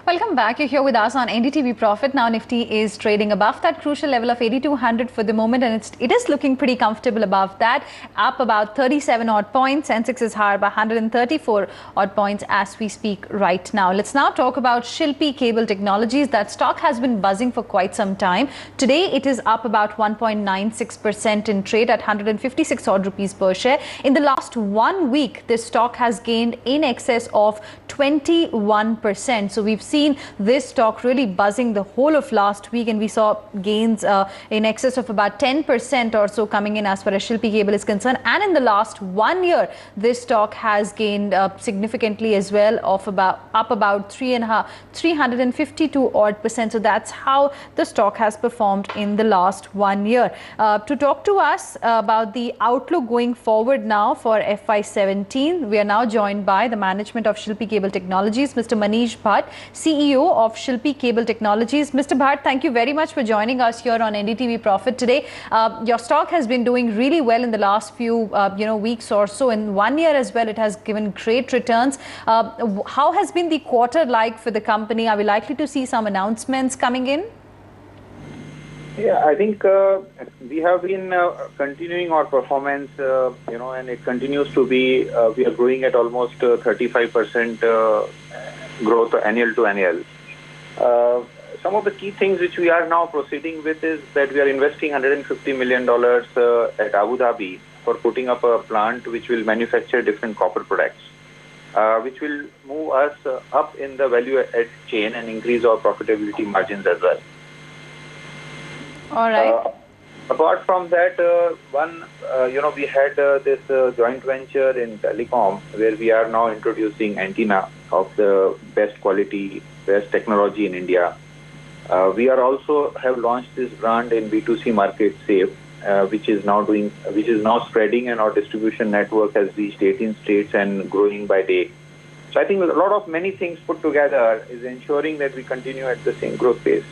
Welcome back. You're here with us on NDTV Profit. Now Nifty is trading above that crucial level of 8200 for the moment, and it is looking pretty comfortable above that, up about 37 odd points. Sensex is higher by 134 odd points as we speak right now. Let's now talk about Shilpi Cable Technologies. That stock has been buzzing for quite some time. Today it is up about 1.96% in trade at 156 odd rupees per share. In the last 1 week, this stock has gained in excess of 21%. So we've seen this stock really buzzing the whole of last week, and we saw gains in excess of about 10% or so coming in as far as Shilpi Cable is concerned. And in the last 1 year, this stock has gained significantly as well, of about 352 odd percent. So that's how the stock has performed in the last 1 year. To talk to us about the outlook going forward now for FY17, we are now joined by the management of Shilpi Cable Technologies, Mr. Manish Bhatt, CEO of Shilpi Cable Technologies. Mr. Bhatt, thank you very much for joining us here on NDTV Profit today. Your stock has been doing really well in the last few weeks or so. In 1 year as well, it has given great returns. How has been the quarter like for the company? Are we likely to see some announcements coming in? Yeah, I think we have been continuing our performance, and it continues to be, we are growing at almost 35% growth annual to annual. Some of the key things which we are now proceeding with is that we are investing $150 million at Abu Dhabi for putting up a plant which will manufacture different copper products, which will move us up in the value add chain and increase our profitability margins as well. All right. Apart from that, we had this joint venture in telecom where we are now introducing antenna of the best quality, best technology in India. We are also have launched this brand in B2C market, Safe, which is now spreading, and our distribution network has reached 18 states and growing by day. So I think a lot of many things put together is ensuring that we continue at the same growth pace.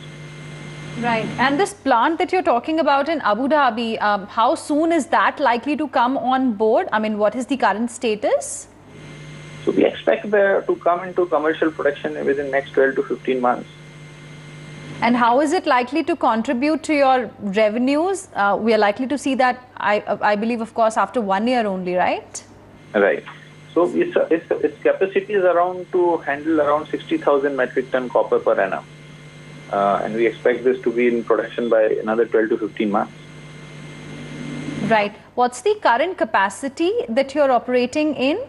Right. And this plant that you're talking about in Abu Dhabi, how soon is that likely to come on board? I mean, what is the current status? So we expect to come into commercial production within next 12 to 15 months. And how is it likely to contribute to your revenues? We are likely to see that, I believe, of course, after 1 year only, right? Right. So its capacity is around to handle around 60,000 metric ton copper per annum. And we expect this to be in production by another 12 to 15 months. Right. What's the current capacity that you're operating in?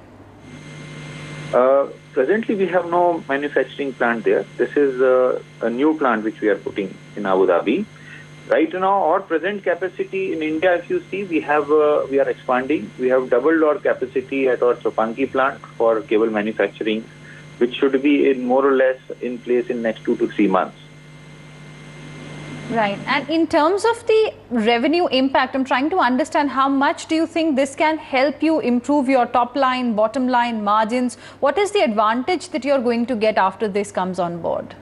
Presently, we have no manufacturing plant there. This is a new plant which we are putting in Abu Dhabi. Right now, our present capacity in India, if you see, we are expanding. We have doubled our capacity at our Chopanki plant for cable manufacturing, which should be more or less in place in next 2 to 3 months. Right. And in terms of the revenue impact, I'm trying to understand how much do you think this can help you improve your top line, bottom line, margins? What is the advantage that you're going to get after this comes on board?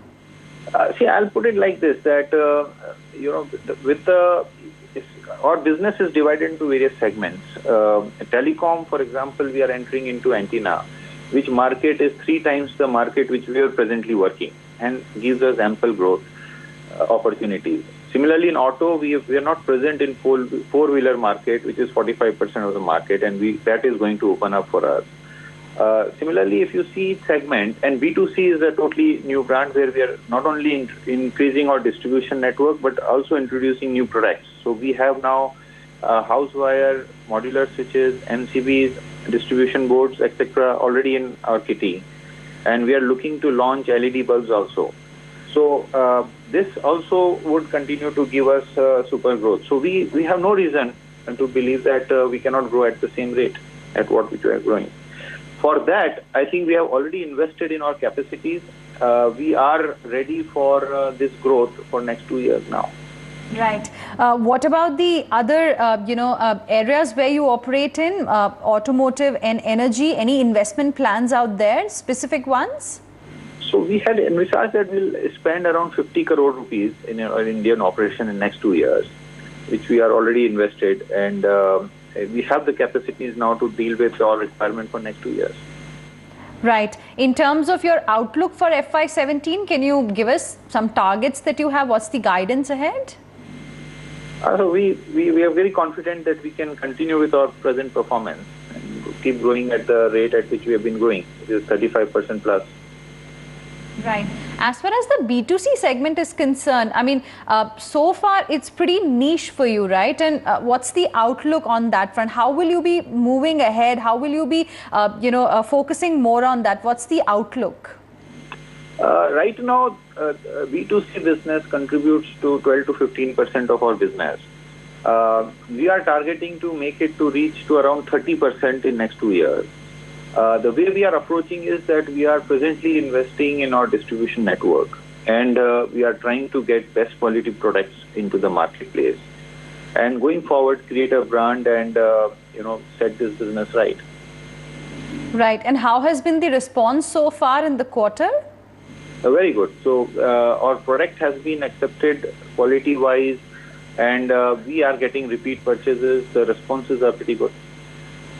See, I'll put it like this, that, our business is divided into various segments. Telecom, for example, we are entering into antenna, which market is 3 times the market which we are presently working, and gives us ample growth opportunities. Similarly, in auto, we are not present in four-wheeler market, which is 45% of the market, and that is going to open up for us. Similarly, if you see segment, and B2C is a totally new brand where we are not only increasing our distribution network, but also introducing new products. So we have now house wire, modular switches, MCBs, distribution boards, etc. already in our kitty. And we are looking to launch LED bulbs also. So this also would continue to give us super growth. So we have no reason to believe that we cannot grow at the same rate at what we are growing. For that, I think we have already invested in our capacities. We are ready for this growth for next 2 years now. Right. What about the other, areas where you operate in, automotive and energy? Any investment plans out there, specific ones? So we had envisaged that we'll spend around 50 crore rupees in our Indian operation in next 2 years, which we are already invested, and we have the capacities now to deal with our requirement for next 2 years. Right. In terms of your outlook for FY17, can you give us some targets that you have? What's the guidance ahead? So we are very confident that we can continue with our present performance and keep growing at the rate at which we have been growing, which is 35% plus. Right. As far as the B2C segment is concerned, I mean, so far it's pretty niche for you, right? And what's the outlook on that front? How will you be moving ahead? How will you be, focusing more on that? What's the outlook? Right now, B2C business contributes to 12 to 15% of our business. We are targeting to make it to reach to around 30% in next 2 years. The way we are approaching is that we are presently investing in our distribution network, and we are trying to get best quality products into the marketplace, and going forward create a brand and set this business right. Right. And how has been the response so far in the quarter? Very good. So our product has been accepted quality wise, and we are getting repeat purchases. The responses are pretty good.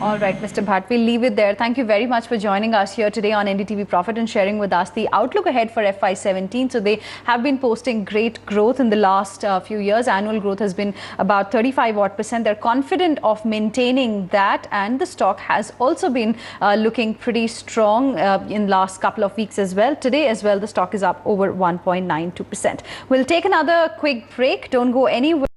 All right, Mr. Bhatt, we'll leave it there. Thank you very much for joining us here today on NDTV Profit and sharing with us the outlook ahead for FY17. So they have been posting great growth in the last few years. Annual growth has been about 35%. They're confident of maintaining that, and the stock has also been looking pretty strong in last couple of weeks as well. Today as well, the stock is up over 1.92%. We'll take another quick break. Don't go anywhere.